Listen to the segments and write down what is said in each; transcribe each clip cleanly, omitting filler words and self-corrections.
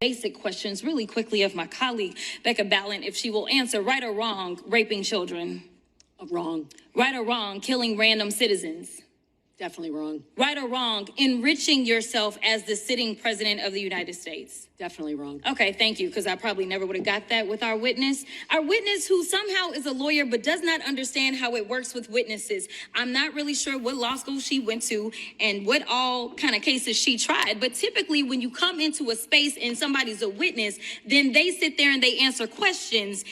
basic questions really quickly of my colleague, Becca Ballant, if she will answer. Right or wrong, raping children? Wrong. Right or wrong, killing random citizens? Definitely wrong. Right or wrong, enriching yourself as the sitting president of the United States? Definitely wrong. Okay, thank you, because I probably never would have got that with our witness. Our witness who somehow is a lawyer but does not understand how it works with witnesses. I'm not really sure what law school she went to and what all kind of cases she tried, but typically when you come into a space and somebody's a witness, then they sit there and they answer questions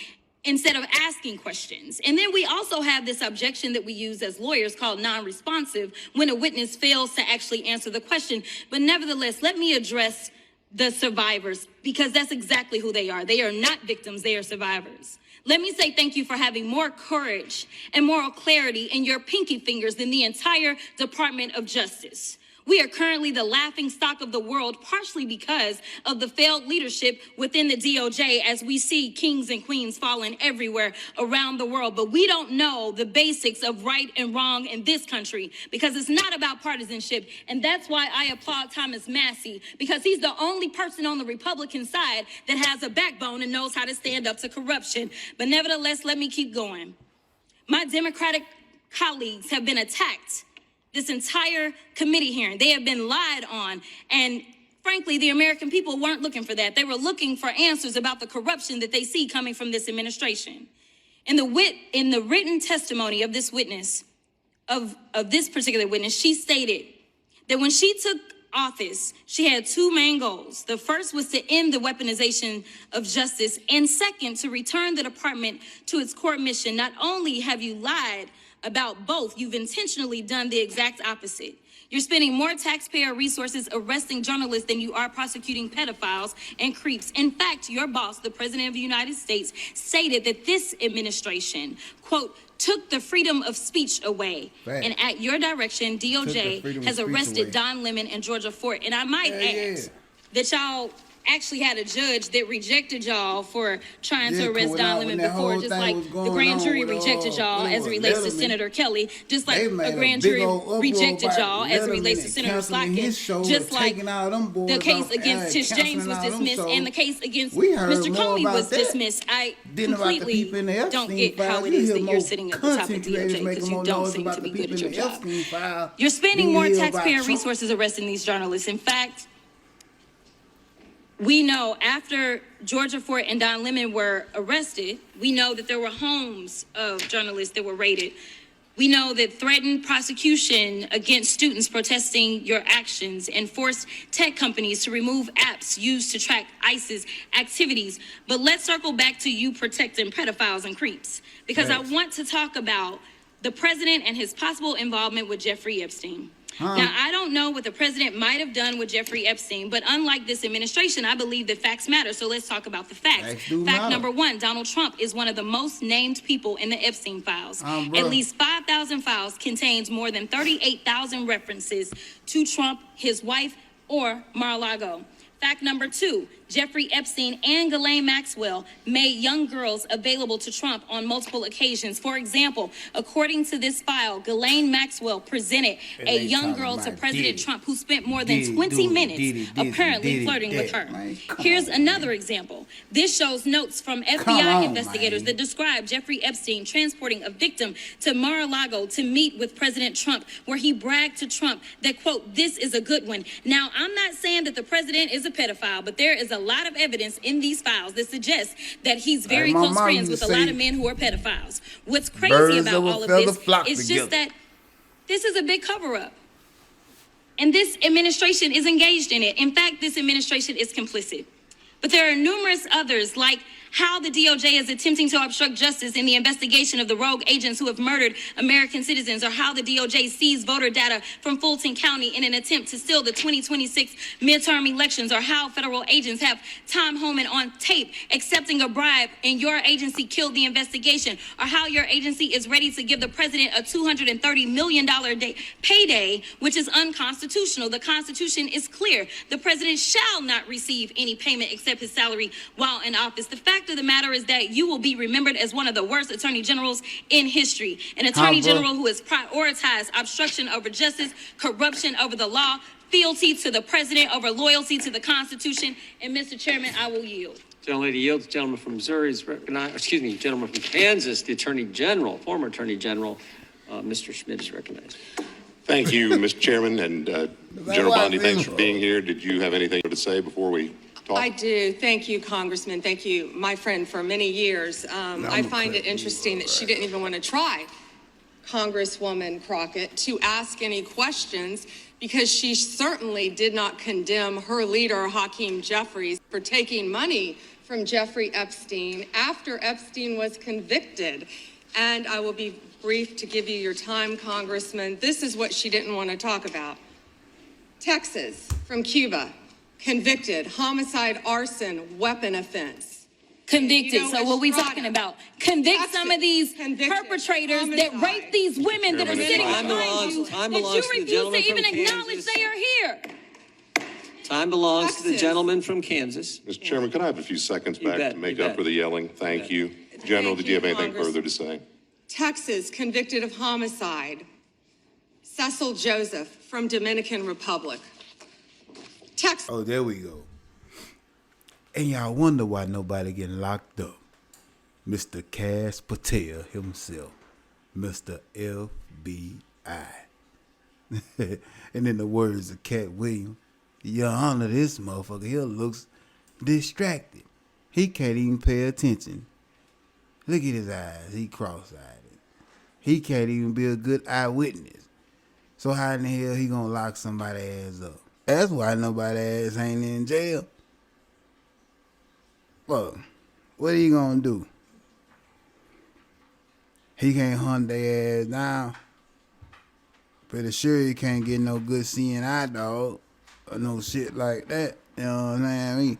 instead of asking questions. And then we also have this objection that we use as lawyers called non-responsive when a witness fails to actually answer the question. But nevertheless, let me address the survivors, because that's exactly who they are. They are not victims, they are survivors. Let me say thank you for having more courage and moral clarity in your pinky fingers than the entire Department of Justice. We are currently the laughing stock of the world, partially because of the failed leadership within the DOJ, as we see kings and queens falling everywhere around the world. But we don't know the basics of right and wrong in this country, because it's not about partisanship. And that's why I applaud Thomas Massie, because he's the only person on the Republican side that has a backbone and knows how to stand up to corruption. But nevertheless, let me keep going. My Democratic colleagues have been attacked this entire committee hearing. They have been lied on. And frankly, the American people weren't looking for that. They were looking for answers about the corruption that they see coming from this administration. In the written testimony of this witness, of this particular witness, she stated that when she took office, she had two main goals. The first was to end the weaponization of justice, and second, to return the department to its core mission. Not only have you lied about both, you've intentionally done the exact opposite. You're spending more taxpayer resources arresting journalists than you are prosecuting pedophiles and creeps. In fact, your boss, the President of the United States, stated that this administration, quote, took the freedom of speech away. Right. And at your direction, DOJ has arrested Don Lemon and Georgia Fort. And I might add that y'all actually had a judge that rejected y'all for trying to arrest Don Lemon before, just like the grand jury rejected y'all as it relates to Senator Kelly, just like a grand jury rejected y'all as it relates to Senator Slotkin, just like the case against Tish James was dismissed and the case against Mr. Comey was dismissed. I completely don't get how it is that you're sitting at the top of DOJ, because you don't seem to be good at your job. You're spending more taxpayer resources arresting these journalists. In fact, we know after Georgia Fort and Don Lemon were arrested, we know that there were homes of journalists that were raided. We know that threatened prosecution against students protesting your actions and forced tech companies to remove apps used to track ISIS activities. But let's circle back to you protecting pedophiles and creeps, because I want to talk about the president and his possible involvement with Jeffrey Epstein. Now, I don't know what the president might have done with Jeffrey Epstein, but unlike this administration, I believe that facts matter. So let's talk about the facts. Fact number one, Donald Trump is one of the most named people in the Epstein files. At least 5,000 files contains more than 38,000 references to Trump, his wife, or Mar-a-Lago. Fact number two, Jeffrey Epstein and Ghislaine Maxwell made young girls available to Trump on multiple occasions. For example, according to this file, Ghislaine Maxwell presented a young girl to President Trump who spent more than 20 minutes apparently flirting with her. Here's another example. This shows notes from FBI investigators that describe Jeffrey Epstein transporting a victim to Mar-a-Lago to meet with President Trump, where he bragged to Trump that, quote, this is a good one. Now, I'm not saying that the president is a pedophile, but there is a lot of evidence in these files that suggests that he's very close friends with a lot of men who are pedophiles. What's crazy about all of this is just that this is a big cover-up. And this administration is engaged in it. In fact, this administration is complicit. But there are numerous others, like how the DOJ is attempting to obstruct justice in the investigation of the rogue agents who have murdered American citizens, or how the DOJ seized voter data from Fulton County in an attempt to steal the 2026 midterm elections, or how federal agents have Tom Homan on tape accepting a bribe and your agency killed the investigation, or how your agency is ready to give the president a $230 million payday, which is unconstitutional. The Constitution is clear. The president shall not receive any payment except his salary while in office. The fact of the matter is that you will be remembered as one of the worst attorney generals in history. An attorney general who has prioritized obstruction over justice, corruption over the law, fealty to the president over loyalty to the Constitution. And Mr. Chairman, I will yield. Gentlelady yields. Gentleman from Missouri is recognized. Excuse me, gentleman from Kansas, the Attorney General, former Attorney General, Mr. Schmidt is recognized. Thank you, Mr. Chairman, and General Bondi, thanks for being here. Did you have anything to say before we talk? I do. Thank you, Congressman. Thank you, my friend, for many years. I find it interesting that she didn't even want to try, Congresswoman Crockett, to ask any questions, because she certainly did not condemn her leader, Hakeem Jeffries, for taking money from Jeffrey Epstein after Epstein was convicted. And I will be brief to give you your time, Congressman. This is what she didn't want to talk about. Texas, from Cuba, convicted, homicide, arson, weapon offense. Convicted. You know, So what we Estrada, talking about? Convict Texas, some of these convicted, perpetrators that homicide. rape these women that are Chairman, sitting time behind you, time that belongs you to the refuse gentleman to even from acknowledge Kansas. they are here. Time belongs to the Texas. gentleman from Kansas. Mr. Chairman, could I have a few seconds You back bet, to make you up bet. for the yelling? Thank you. General, did you have anything Congress. further to say? Texas, convicted of homicide. Cecil Joseph, from Dominican Republic. Texas. Oh, there we go. And y'all wonder why nobody getting locked up. Mr. Cash Patel himself, Mr. FBI. And in the words of Cat Williams, Your Honor, this motherfucker here looks distracted. He can't even pay attention. Look at his eyes. He cross-eyed. He can't even be a good eyewitness. So how in the hell he gonna lock somebody's ass up? That's why nobody's ass ain't in jail. Well, what are you gonna do? He can't hunt their ass down. Pretty sure he can't get no good CNI dog or no shit like that. You know what I mean?